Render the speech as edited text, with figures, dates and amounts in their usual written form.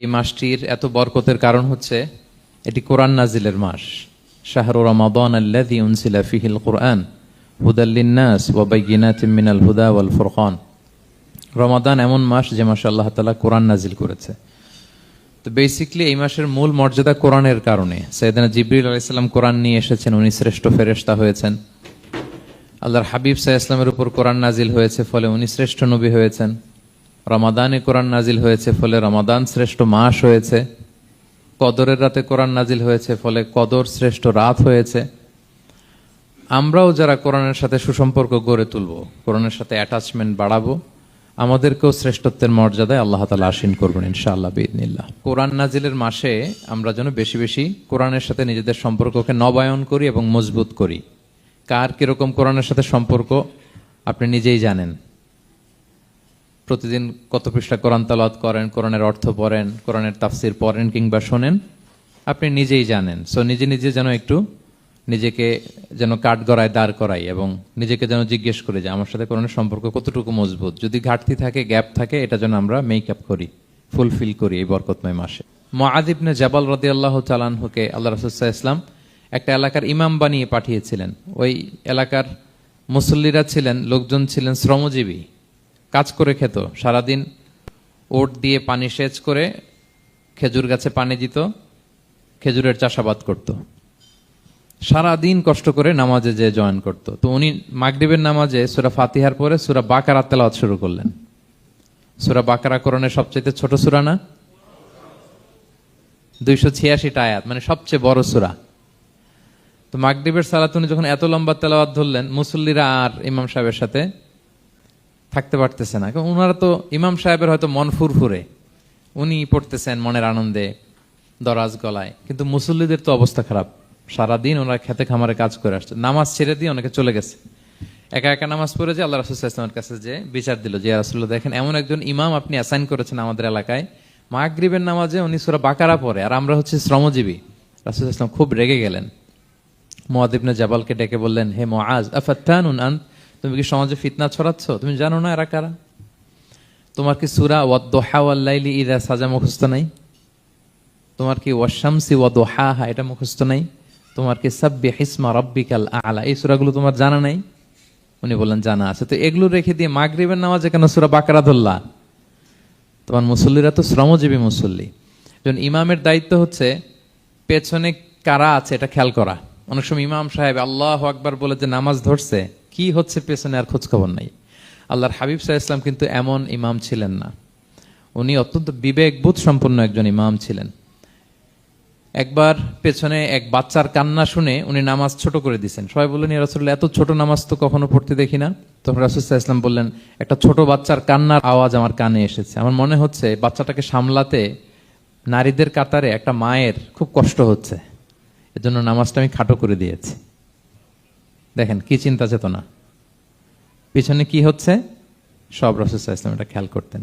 এই মাসটির এত বরকতের কারণ হচ্ছে এটি কোরআন নাজিলের মাস। শাহরু রমাদান আল্লাযী উনজিলা ফীহিল কুরআন হুদাল লিন্নাস ওয়া বাইয়িনাতিম মিনাল হুদা ওয়াল ফুরকান। রমাদান এমন মাস যে মাসে আল্লাহ তাআলা কোরআন নাজিল করেছে। তো বেসিক্যালি এই মাসের মূল মর্যাদা কোরআনের কারণে। সাইয়েদনা জিবরিল আলাইহিস সালাম কোরআন নিয়ে এসেছেন, উনি শ্রেষ্ঠ ফেরেশতা হয়েছেন। আল্লাহর হাবিব সাল্লাল্লাহু আলাইহি ওয়াসাল্লামের উপর কোরআন নাজিল হয়েছে, ফলে উনি শ্রেষ্ঠ নবী হয়েছেন। রমাদানে কোরআন নাজিল হয়েছে, ফলে রমাদান শ্রেষ্ঠ মাস হয়েছে। কদরের রাতে কোরআন নাজিল হয়েছে, ফলে কদর শ্রেষ্ঠ রাত হয়েছে। আমরাও যারা কোরআনের সাথে সুসম্পর্ক গড়ে তুলব, কোরআনের সাথে অ্যাটাচমেন্ট বাড়াবো, আমাদেরকেও শ্রেষ্ঠত্বের মর্যাদায় আল্লাহ তাআলা আসীন করবেন ইনশাআল্লাহ বিইذنিল্লাহ। কোরআন নাজিলের মাসে আমরা যেন বেশি বেশি কোরআনের সাথে নিজেদের সম্পর্ককে নবায়ন করি এবং মজবুত করি। কার কিরকম কোরআনের সাথে সম্পর্ক আপনি নিজেই জানেন। প্রতিদিন কত পৃষ্ঠা কোরআন তেলাওয়াত করেন, কোরআনের অর্থ পড়েন, কোরআনের তাফসির পড়েন কিংবা শোনেন, আপনি নিজেই জানেন। সো নিজে নিজে যেন একটু নিজেকে যেন কাঠগড়ায় দাঁড় করাই এবং নিজেকে যেন জিজ্ঞেস করি যে আমার সাথে কোরআনের সম্পর্ক কতটুকু মজবুত। যদি ঘাটতি থাকে, গ্যাপ থাকে, এটা যেন আমরা মেক আপ করি, ফুলফিল করি এই বরকতময় মাসে। মুআয ইবনে জাবাল রাদিয়াল্লাহু তাআলা আনহুকে আল্লাহ রাসূল সাল্লাল্লাহু আলাইহি ওয়াসাল্লাম একটা এলাকার ইমাম বানিয়ে পাঠিয়েছিলেন। ওই এলাকার মুসল্লিরা ছিলেন, লোকজন ছিলেন শ্রমজীবী, কাজ করে খেত। সারাদিন ওট দিয়ে পানি সেচ করে খেজুর গাছে পানি দিত, খেজুরের চাষাবাদ করত, সারাদিন কষ্ট করে নামাজে যে জয়েন করত। তো উনি মাগরিবের নামাজে সূরা ফাতিহার পরে সূরা বাকারা তেলাওয়াত শুরু করলেন। সূরা বাকারা কোরআনের সবচেয়ে ছোট সূরা না? 286টা আয়াত, মানে সবচেয়ে বড় সূরা। তো মাগরিবের সালাত উনি যখন এত লম্বা তেলাওয়াত ধরলেন, মুসল্লিরা আর ইমাম সাহেবের সাথে থাকতে পারতেছে না। কারণ ওনারা তো, ইমাম সাহেবের হয়তো মন ফুরফুরে, উনি পড়তেছেন মনের আনন্দে দরাজ গলায়, কিন্তু মুসল্লিদের তো অবস্থা খারাপ। সারাদিন ওনারা খেতে খামারে কাজ করে আসছে, নামাজ ছেড়ে দিয়ে অনেকে চলে গেছে। একা একা নামাজ পড়ে যে আল্লাহ রাসূল সাল্লাল্লাহু আলাইহি ওয়াসাল্লামের কাছে যে বিচার দিল যে ইয়া রাসূলুল্লাহ, দেখেন এমন একজন ইমাম আপনি অ্যাসাইন করেছেন আমাদের এলাকায়, মাগরিবের নামাজে উনি সূরা বাকারা পড়ে, আর আমরা হচ্ছে শ্রমজীবী। রাসূল সাল্লাল্লাহু আলাইহি ওয়াসাল্লাম খুব রেগে গেলেন। মুআয ইবনে জাবালকে ডেকে বললেন, হে মুআয, আফাত্তানুন আন্ত, তুমি কি সমাজে ফিতনা ছড়াচ্ছ? তুমি জানো না এরা কারা? তোমার কি সূরা ওয়াদ-দুহা ওয়াল-লাইলি ইযা সাজা মুখস্থ নাই? তোমার কি ওয়াশ-শামসি ওয়া-দুহাহা এটা মুখস্থ নাই? তোমার কি সাব্বিহিসমা রাব্বিকাল আ'লা এই সূরাগুলো তোমার জানা নাই? উনি বললেন জানা আছে। তো এগুলো রেখে দিয়ে মাগরিবের নামাজে কেন সূরা বাকারা ধরলা? তোমার মুসল্লিরা তো শ্রমজীবী মুসল্লি। যখন ইমামের দায়িত্ব হচ্ছে পেছনে কারা আছে এটা খেয়াল করা। অনেক সময় ইমাম সাহেব আল্লাহু আকবার বলে যে নামাজ ধরছে, কি হচ্ছে পেছনে আর খোঁজ খবর নাই। আল্লাহর হাবিব সাল্লাল্লাহু আলাইহি ওয়াসাল্লাম কিন্তু এমন ইমাম ছিলেন না, উনি অত্যন্ত বিবেকবোধ সম্পন্ন একজন ইমাম ছিলেন। একবার পেছনে এক বাচ্চার কান্না শুনে উনি নামাজ ছোট করে দিয়েছেন। সবাই বললেন, ইয়া রাসূলুল্লাহ, এত ছোট নামাজ তো কখনো পড়তে দেখি না। তখন রাসূল সাল্লাল্লাহু আলাইহি ওয়াসাল্লাম বললেন, একটা ছোট বাচ্চার কান্নার আওয়াজ আমার কানে এসেছে। আমার মনে হচ্ছে বাচ্চাটাকে সামলাতে নারীদের কাতারে একটা মায়ের খুব কষ্ট হচ্ছে, এজন্য নামাজটা আমি খাটো করে দিয়েছি। দেখেন কি চিন্তা চেতনা, পিছনে কি হচ্ছে সব রাসূল সাল্লাল্লাহু আলাইহি ওয়াসাল্লাম এটা খেয়াল করতেন।